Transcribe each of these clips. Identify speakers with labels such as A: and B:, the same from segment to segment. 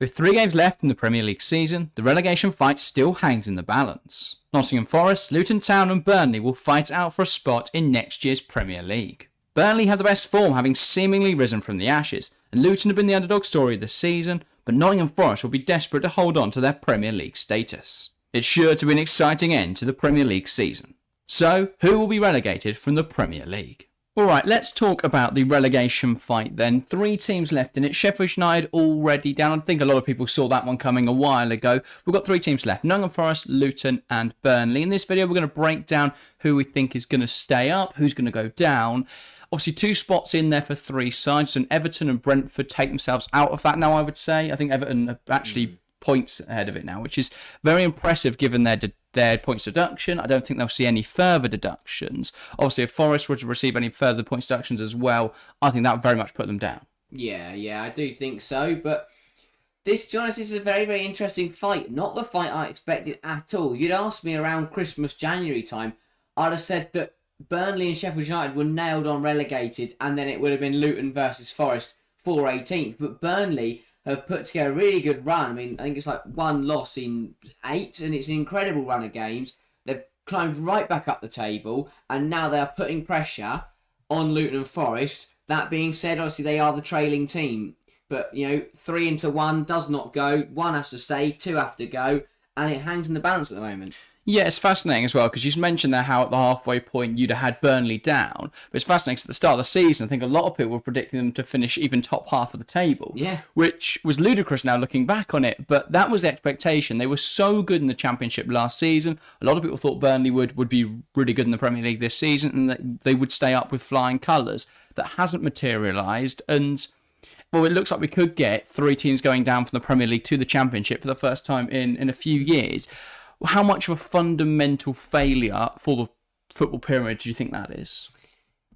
A: With 3 games left in the Premier League season, the relegation fight still hangs in the balance. Nottingham Forest, Luton Town and Burnley will fight out for a spot in next year's Premier League. Burnley have the best form, having seemingly risen from the ashes, and Luton have been the underdog story this season, but Nottingham Forest will be desperate to hold on to their Premier League status. It's sure to be an exciting end to the Premier League season. So, who will be relegated from the Premier League? Alright, let's talk about the relegation fight then. 3 teams left in it. Sheffield United already down. I think a lot of people saw that one coming a while ago. We've got 3 teams left. Nottingham Forest, Luton and Burnley. In this video, we're going to break down who we think is going to stay up, who's going to go down. Obviously, 2 spots in there for 3 sides. And Everton and Brentford take themselves out of that now, I would say. I think Everton are actually points ahead of it now, which is very impressive given their points deduction. I don't think they'll see any further deductions. Obviously, if Forest were to receive any further points deductions as well, I think that would very much put them down.
B: Yeah, I do think so. But this, to be honest, is a very, very interesting fight. Not the fight I expected at all. You'd asked me around Christmas, January time, I'd have said that Burnley and Sheffield United were nailed on relegated, and then it would have been Luton versus Forest for 18th. But Burnley have put together a really good run. I mean, I think it's like 1 loss in 8, and it's an incredible run of games. They've climbed right back up the table, and now they are putting pressure on Luton and Forest. That being said, obviously they are the trailing team. But, 3 into 1 does not go. 1 has to stay, 2 have to go, and it hangs in the balance at the moment.
A: Yeah, it's fascinating as well, because you mentioned there how at the halfway point you'd have had Burnley down. But it's fascinating because at the start of the season, I think a lot of people were predicting them to finish even top half of the table.
B: Yeah.
A: Which was ludicrous now looking back on it. But that was the expectation. They were so good in the Championship last season. A lot of people thought Burnley would be really good in the Premier League this season and that they would stay up with flying colours. That hasn't materialised. And, well, it looks like we could get 3 teams going down from the Premier League to the Championship for the first time in a few years. How much of a fundamental failure for the football pyramid do you think that is?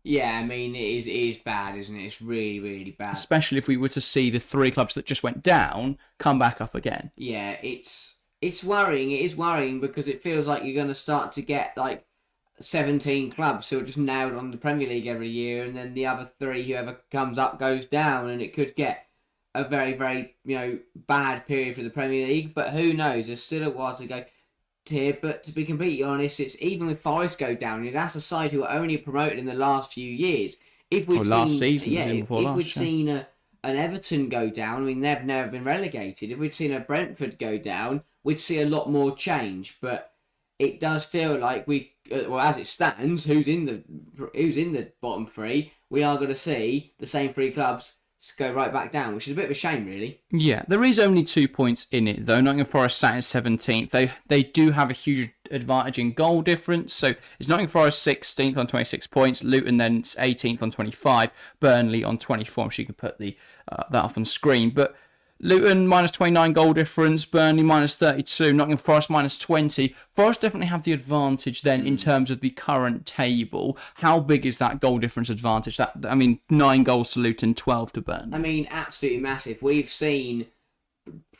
B: Yeah, I mean, it is bad, isn't it? It's really, really bad.
A: Especially if we were to see the 3 clubs that just went down come back up again.
B: Yeah, it's worrying. It is worrying because it feels like you're going to start to get like 17 clubs who are just nailed on the Premier League every year, and then the other 3, whoever comes up, goes down, and it could get a very, very, bad period for the Premier League. But who knows? There's still a while to go here, but to be completely honest, it's even with Forest go down, that's a side who are only promoted in the last few years. If we'd seen an Everton go down, I mean, they've never been relegated. If we'd seen a Brentford go down, we'd see a lot more change. But it does feel like as it stands, who's in the bottom 3, we are going to see the same 3 clubs go right back down, which is a bit of a shame, really.
A: Yeah, there is only 2 points in it, though. Nottingham Forest sat in 17th. They do have a huge advantage in goal difference. So it's Nottingham Forest 16th on 26 points, Luton then 18th on 25, Burnley on 24. I'm sure you can put that up on screen. But Luton minus 29 goal difference, Burnley minus 32, Nottingham Forest minus 20. Forest definitely have the advantage then in terms of the current table. How big is that goal difference advantage? 9 goals to Luton, 12 to Burnley.
B: I mean, absolutely massive. We've seen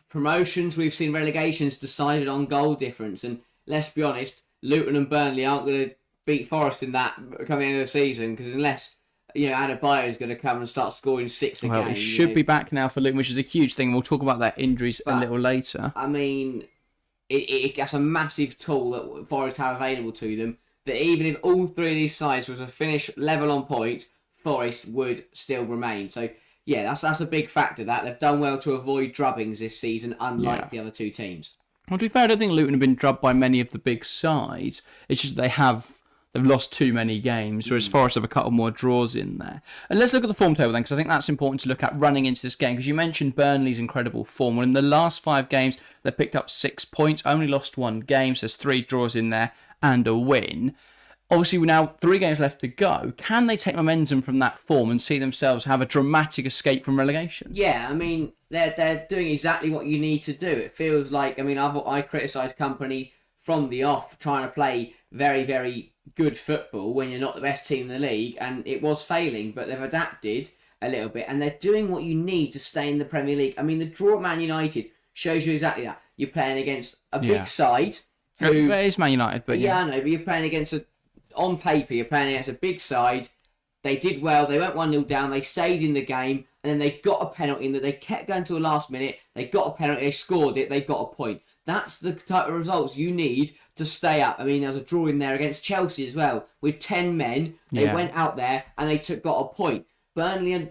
B: promotions, we've seen relegations decided on goal difference. And let's be honest, Luton and Burnley aren't going to beat Forest in that coming into the season, because unless Adebayo is going to come and start scoring 6 a game.
A: He should be back now for Luton, which is a huge thing. We'll talk about their injuries a little later.
B: I mean, that's a massive tool that Forest have available to them, that even if all 3 of these sides was to finish level on points, Forest would still remain. So, yeah, that's a big factor. That they've done well to avoid drubbings this season, unlike the other 2 teams.
A: Well, to be fair, I don't think Luton have been drubbed by many of the big sides. It's just they've lost too many games, whereas Forest have a couple more draws in there. And let's look at the form table then, because I think that's important to look at running into this game, because you mentioned Burnley's incredible form. Well, in the last 5 games, they picked up 6 points, only lost 1 game, so there's 3 draws in there and a win. Obviously, we're now 3 games left to go. Can they take momentum from that form and see themselves have a dramatic escape from relegation?
B: Yeah, I mean, they're doing exactly what you need to do. It feels like, I criticised Company from the off, trying to play very, very good football when you're not the best team in the league, and it was failing, but they've adapted a little bit, and they're doing what you need to stay in the Premier League. I mean, the draw at Man United shows you exactly that. You're playing against a big side.
A: It is Man United, but
B: I know, but you're playing against on paper, you're playing against a big side. They did well. They went 1-0 down. They stayed in the game, and then they got a penalty, and that they kept going to the last minute. They got a penalty, they scored it, they got a point. That's the type of results you need to stay up. I mean, there was a draw in there against Chelsea as well. With 10 men, they went out there and they got a point. Burnley are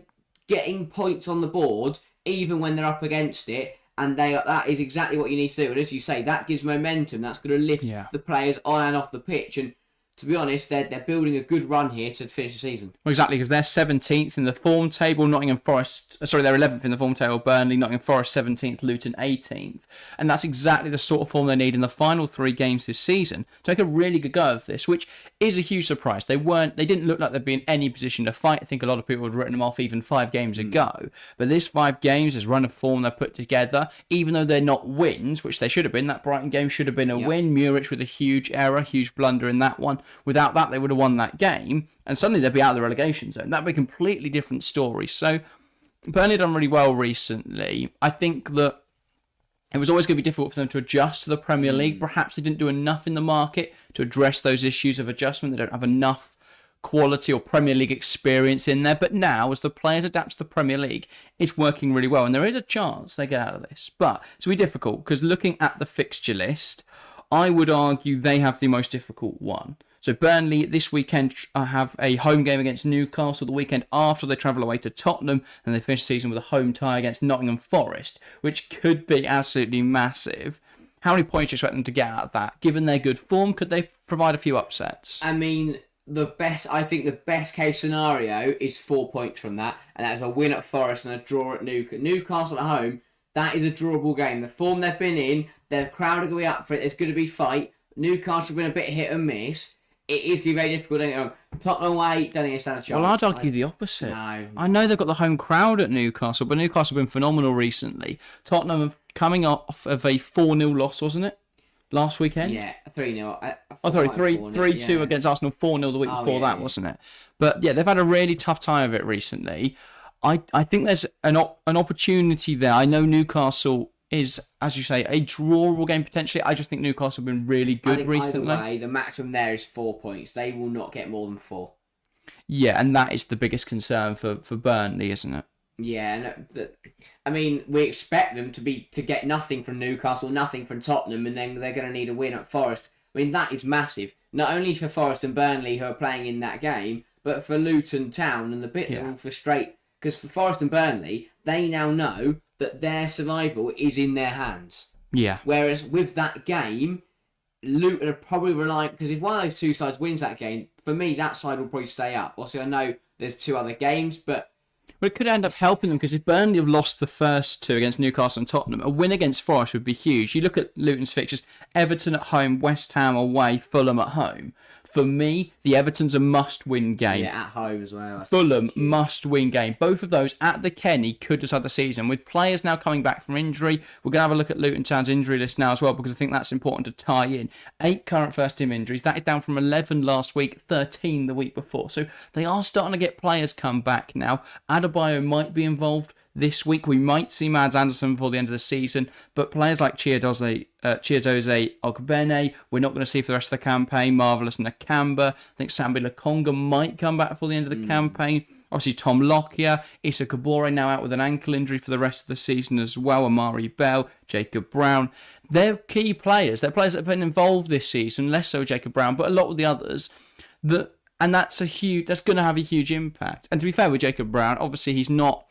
B: getting points on the board even when they're up against it, and that is exactly what you need to do. And as you say, that gives momentum. That's going to lift the players on and off the pitch. And to be honest, they're building a good run here to finish the season.
A: Well, exactly, because they're 17th in the form table. They're 11th in the form table. Burnley, Nottingham Forest 17th, Luton 18th. And that's exactly the sort of form they need in the final 3 games this season to make a really good go of this, which is a huge surprise. They didn't look like they'd be in any position to fight. I think a lot of people had written them off even 5 games ago. But this 5 games, this run of form they've put together, even though they're not wins, which they should have been, that Brighton game should have been a win. Muric with a huge error, huge blunder in that one. Without that, they would have won that game, and suddenly they'd be out of the relegation zone. That'd be a completely different story. So, Burnley done really well recently. I think that it was always going to be difficult for them to adjust to the Premier League. Perhaps they didn't do enough in the market to address those issues of adjustment. They don't have enough quality or Premier League experience in there. But now, as the players adapt to the Premier League, it's working really well, and there is a chance they get out of this. But it's going to be difficult, because looking at the fixture list, I would argue they have the most difficult one. So Burnley this weekend have a home game against Newcastle. The weekend after, they travel away to Tottenham, and they finish the season with a home tie against Nottingham Forest, which could be absolutely massive. How many points do you expect them to get out of that? Given their good form, could they provide a few upsets?
B: I mean, I think the best case scenario is 4 points from that, and that is a win at Forest and a draw at Newcastle at home. That is a drawable game. The form they've been in, their crowd are going to be up for it. There's going to be fight. Newcastle have been a bit hit and miss. It is going to be very difficult. Tottenham away, don't think they stand a chance.
A: Well, I'd argue the opposite.
B: No.
A: I know they've got the home crowd at Newcastle, but Newcastle have been phenomenal recently. Tottenham have coming off of a 4-0 loss, wasn't it? Last weekend?
B: Yeah, 3-0.
A: 3-2 against Arsenal, 4-0 the week before that, wasn't it? But yeah, they've had a really tough time of it recently. I think there's an opportunity there. I know Newcastle is, as you say, a drawable game potentially. I just think Newcastle have been really good recently.
B: Either way, the maximum there is 4 points. They will not get more than 4.
A: Yeah, and that is the biggest concern for Burnley, isn't it?
B: Yeah, and we expect them to get nothing from Newcastle, nothing from Tottenham, and then they're going to need a win at Forest. I mean, that is massive. Not only for Forest and Burnley, who are playing in that game, but for Luton Town and the bit that will frustrate. Because for Forest and Burnley, they now know that their survival is in their hands.
A: Yeah.
B: Whereas with that game, Luton are probably relying, because if one of those two sides wins that game, for me, that side will probably stay up. Obviously, I know there's 2 other games, but
A: it could end up helping them, because if Burnley have lost the first 2 against Newcastle and Tottenham, a win against Forest would be huge. You look at Luton's fixtures: Everton at home, West Ham away, Fulham at home. For me, the Everton's a must-win game.
B: Yeah, at home as well.
A: Fulham, must-win game. Both of those at the Kenny could decide the season. With players now coming back from injury, we're going to have a look at Luton Town's injury list now as well, because I think that's important to tie in. 8 current first-team injuries. That is down from 11 last week, 13 the week before. So they are starting to get players come back now. Adebayo might be involved this week. We might see Mads Anderson before the end of the season, but players like Chiedozie Ogbene, we're not going to see for the rest of the campaign. Marvellous Nakamba. I think Sambi Lakonga might come back before the end of the campaign. Obviously, Tom Lockyer, Issa Kabore now out with an ankle injury for the rest of the season as well. Amari Bell, Jacob Brown. They're key players. They're players that have been involved this season, less so Jacob Brown, but a lot with the others. And that's going to have a huge impact. And to be fair with Jacob Brown, obviously he's not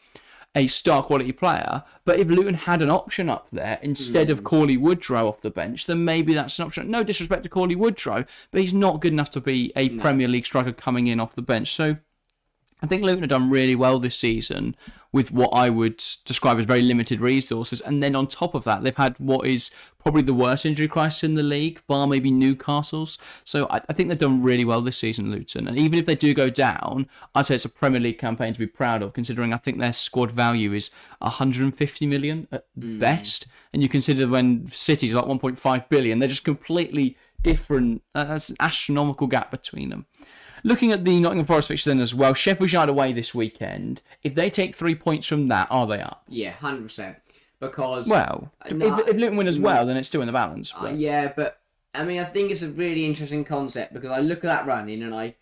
A: a star quality player, but if Luton had an option up there instead of Cauley Woodrow off the bench, then maybe that's an option. No disrespect to Cauley Woodrow, but he's not good enough to be a Premier League striker coming in off the bench. So I think Luton have done really well this season with what I would describe as very limited resources. And then on top of that, they've had what is probably the worst injury crisis in the league, bar maybe Newcastle's. So I think they've done really well this season, Luton. And even if they do go down, I'd say it's a Premier League campaign to be proud of, considering I think their squad value is 150 million at best. And you consider when City's like 1.5 billion, they're just completely different. That's an astronomical gap between them. Looking at the Nottingham Forest fixture then as well, Sheffield United away this weekend. If they take 3 points from that, are they up?
B: Yeah, 100%. Because...
A: Well, if Luton win as well, then it's still in the balance.
B: Yeah, but, I mean, I think it's a really interesting concept, because I look at that running and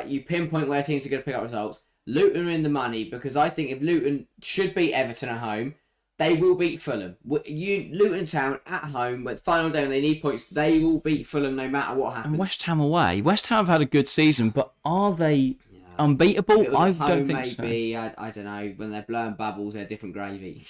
B: you pinpoint where teams are going to pick up results. Luton are in the money because I think if Luton should beat Everton at home, they will beat Fulham. Luton Town at home, but final day when they need points, they will beat Fulham no matter what happens.
A: And West Ham away. West Ham have had a good season, but are they unbeatable? I don't think
B: maybe, so. I don't know. When they're blowing bubbles, they're different gravy.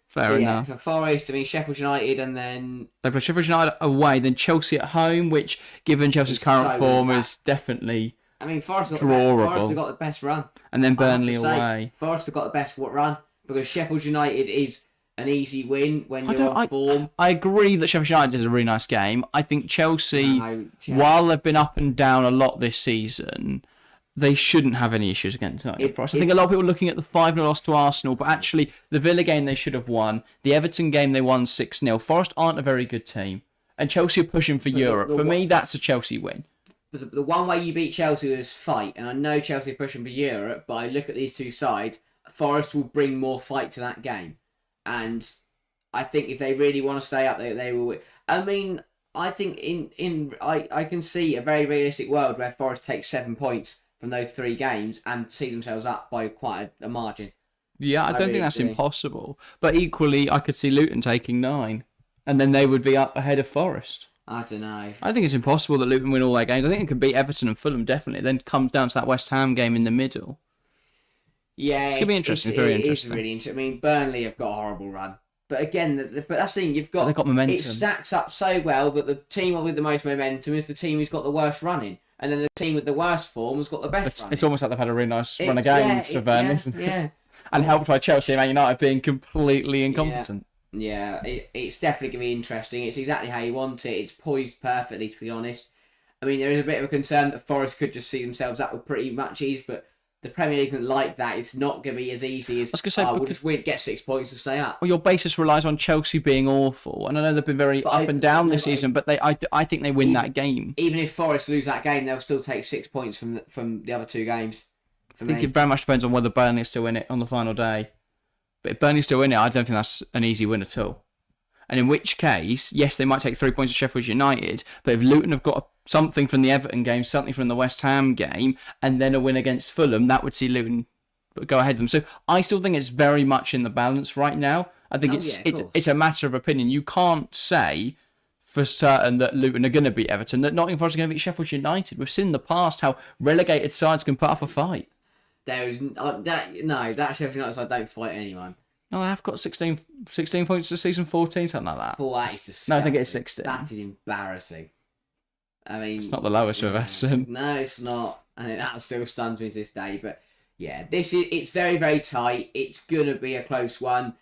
A: Fair enough.
B: For Forest, I mean, Sheffield United, and then
A: they play Sheffield United away, then Chelsea at home, which, given Chelsea's current form, is definitely
B: I mean, Forest have got the best run.
A: And then Burnley away.
B: Forest have got the best run because Sheffield United is an easy win when you're on form.
A: I agree that Sheffield United is a really nice game. I think Chelsea, while they've been up and down a lot this season, they shouldn't have any issues against Nottingham Forest. I think a lot of people are looking at the 5-0 loss to Arsenal, but actually the Villa game they should have won. The Everton game they won 6-0. Forest aren't a very good team. And Chelsea are pushing for Europe. For me, that's a Chelsea win.
B: The one way you beat Chelsea is fight, and I know Chelsea are pushing for Europe, but I look at these two sides, Forest will bring more fight to that game. And I think if they really want to stay up, they will win. I mean, I think I can see a very realistic world where Forest takes 7 points from those 3 games and see themselves up by quite a margin.
A: Yeah, I don't think that's impossible. But equally, I could see Luton taking 9, and then they would be up ahead of Forest.
B: I don't know.
A: I think it's impossible that Luton win all their games. I think it could beat Everton and Fulham, definitely. Then it comes down to that West Ham game in the middle.
B: Yeah,
A: it's going to be interesting. It's very interesting.
B: It's really interesting. I mean, Burnley have got a horrible run. But again, but that's the thing, they've got
A: momentum.
B: It stacks up so well that the team with the most momentum is the team who's got the worst running. And then the team with the worst form has got the best running.
A: It's almost like they've had a really nice run of games for Burnley, isn't it?
B: Yeah.
A: And helped by Chelsea and Man United being completely incompetent.
B: Yeah, it's definitely going to be interesting. It's exactly how you want it. It's poised perfectly, to be honest. I mean, there is a bit of a concern that Forest could just see themselves up with pretty much ease, but the Premier League isn't like that. It's not going to be as easy as, we'll just get 6 points to stay up.
A: Well, your basis relies on Chelsea being awful, and I know they've been very up and down this season, but I think they win that game.
B: Even if Forest lose that game, they'll still take 6 points from the other 2 games.
A: I think it very much depends on whether Burnley is still in it on the final day. But if Burnley's still in it, I don't think that's an easy win at all. And in which case, yes, they might take 3 points to Sheffield United, but if Luton have got something from the Everton game, something from the West Ham game, and then a win against Fulham, that would see Luton go ahead of them. So I still think it's very much in the balance right now. I think it's a matter of opinion. You can't say for certain that Luton are going to beat Everton, that Nottingham Forest are going to beat Sheffield United. We've seen in the past how relegated sides can put up a fight.
B: There is that Sheffield United side don't fight anyone.
A: No, they have got 16 points this season, 14, something like that.
B: Well, that is disgusting.
A: No, I think it's 16.
B: That is embarrassing. I mean,
A: it's not the lowest we've ever seen.
B: No, it's not, and that still stuns me to this day. But yeah, it's very, very tight. It's gonna be a close one.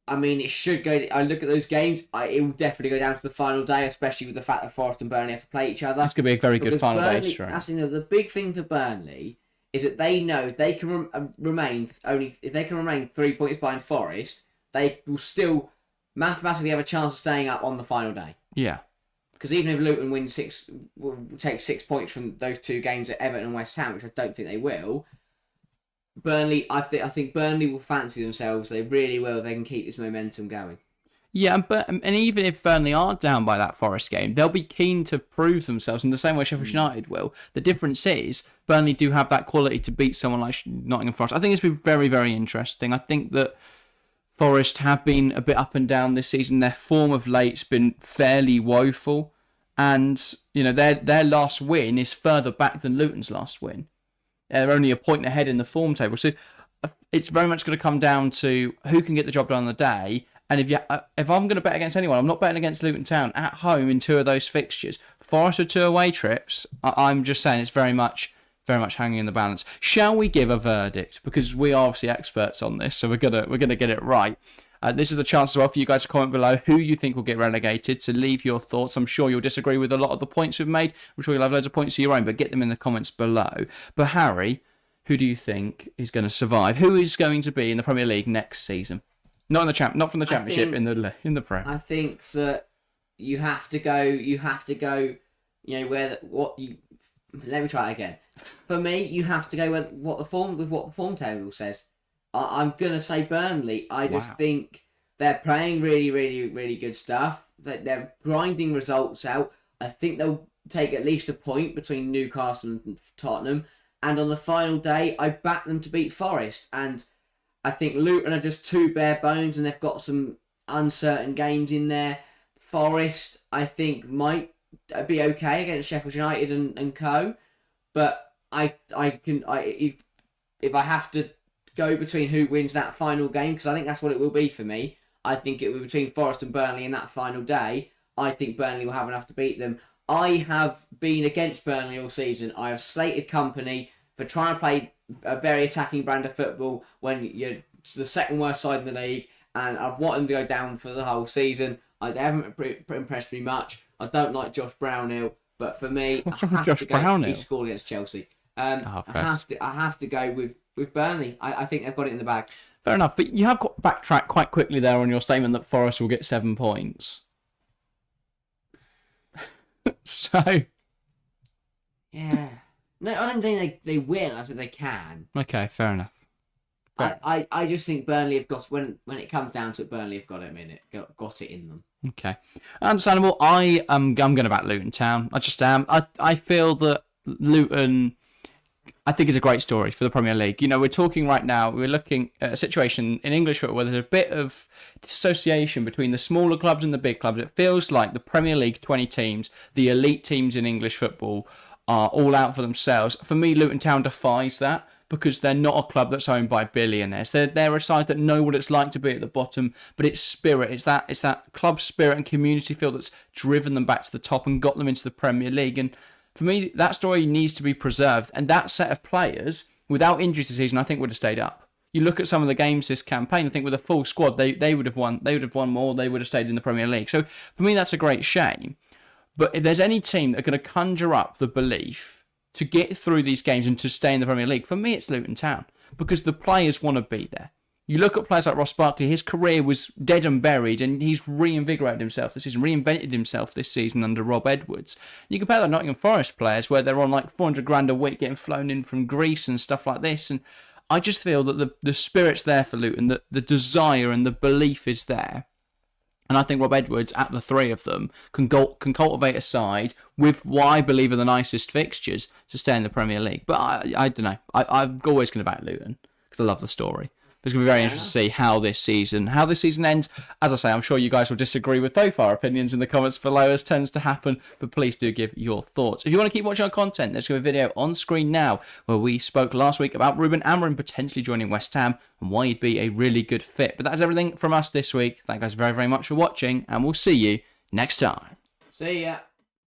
B: I mean, it should go. I look at those games. It will definitely go down to the final day, especially with the fact that Forest and Burnley have to play each other.
A: That's gonna be a very good final day.
B: That's the big thing for Burnley is that they know if they can remain 3 points behind Forest, they will still mathematically have a chance of staying up on the final day.
A: Yeah.
B: Because even if Luton will take 6 points from those 2 games at Everton and West Ham, which I don't think they will, Burnley, I think Burnley will fancy themselves. They really will. They can keep this momentum going.
A: Yeah, and even if Burnley aren't down by that Forest game, they'll be keen to prove themselves in the same way Sheffield United will. The difference is Burnley do have that quality to beat someone like Nottingham Forest. I think it's been very, very interesting. I think that Forest have been a bit up and down this season. Their form of late's been fairly woeful, and their last win is further back than Luton's last win. They're only a point ahead in the form table, so it's very much going to come down to who can get the job done on the day. And if I'm going to bet against anyone, I'm not betting against Luton Town at home in 2 of those fixtures. Forest or 2 away trips. I'm just saying it's very much hanging in the balance. Shall we give a verdict? Because we are obviously experts on this, so we're gonna get it right. This is the chance as well for you guys to comment below who you think will get relegated. To leave your thoughts. I'm sure you'll disagree with a lot of the points we've made. I'm sure you'll have loads of points of your own, but get them in the comments below. But Harry, who do you think is going to survive? Who is going to be in the Premier League next season? Not from the Championship, in the Prem.
B: I think that you have to go. Let me try it again. For me, you have to go with what the form table says. I'm gonna say Burnley. I just think they're playing really, really, really good stuff. That they're grinding results out. I think they'll take at least a point between Newcastle and Tottenham. and on the final day, I backed them to beat Forest. And I think Luton are just too bare bones, and they've got some uncertain games in there. Forest, I think, might be okay against Sheffield United and co. But if I have to go between who wins that final game, because I think that's what it will be for me. I think it will be between Forest and Burnley in that final day. I think Burnley will have enough to beat them. I have been against Burnley all season. I have slated company for trying to play a very attacking brand of football when you're the second worst side in the league, and I've wanted them to go down for the whole season. They haven't impressed me much. I don't like Josh Brownhill, but for me,
A: What's wrong with Josh Brownhill?
B: He scored against Chelsea. I have to go with Burnley. I think they've got it in the bag.
A: Fair enough, but you have got backtracked quite quickly there on your statement that Forest will get 7 points. So...
B: Yeah. No, I don't think they will. I said they can.
A: Okay, fair enough.
B: I just think Burnley have got, when it comes down to it, Burnley have got it in them.
A: Okay. Understandable. I'm going to back Luton Town. I just am. I feel that Luton, I think, is a great story for the Premier League. You know, we're talking right now, we're looking at a situation in English football where there's a bit of dissociation between the smaller clubs and the big clubs. It feels like the Premier League 20 teams, the elite teams in English football, are all out for themselves. For me, Luton Town defies that, because they're not a club that's owned by billionaires. They're a side that know what it's like to be at the bottom, but it's spirit. It's that club spirit and community feel that's driven them back to the top and got them into the Premier League. And for me, that story needs to be preserved. And that set of players, without injuries this season, I think would have stayed up. You look at some of the games this campaign, I think with a full squad, they would have won. They would have won more. They would have stayed in the Premier League. So for me, that's a great shame. But if there's any team that are going to conjure up the belief to get through these games and to stay in the Premier League, for me, it's Luton Town, because the players want to be there. You look at players like Ross Barkley, his career was dead and buried, and he's reinvigorated himself this season, reinvented himself this season under Rob Edwards. You compare that to Nottingham Forest players, where they're on like 400 grand a week getting flown in from Greece and stuff like this, and I just feel that the spirit's there for Luton, that the desire and the belief is there. And I think Rob Edwards, at the three of them, can cultivate a side with what I believe are the nicest fixtures to stay in the Premier League. But I don't know. I'm always going to back Luton because I love the story. It's going to be very interesting to see how this season ends. As I say, I'm sure you guys will disagree with both our opinions in the comments below, as tends to happen, but please do give your thoughts. If you want to keep watching our content, there's a video on screen now where we spoke last week about Ruben Amorim potentially joining West Ham and why he'd be a really good fit. But that's everything from us this week. Thank you guys very, very much for watching, and we'll see you next time.
B: See ya.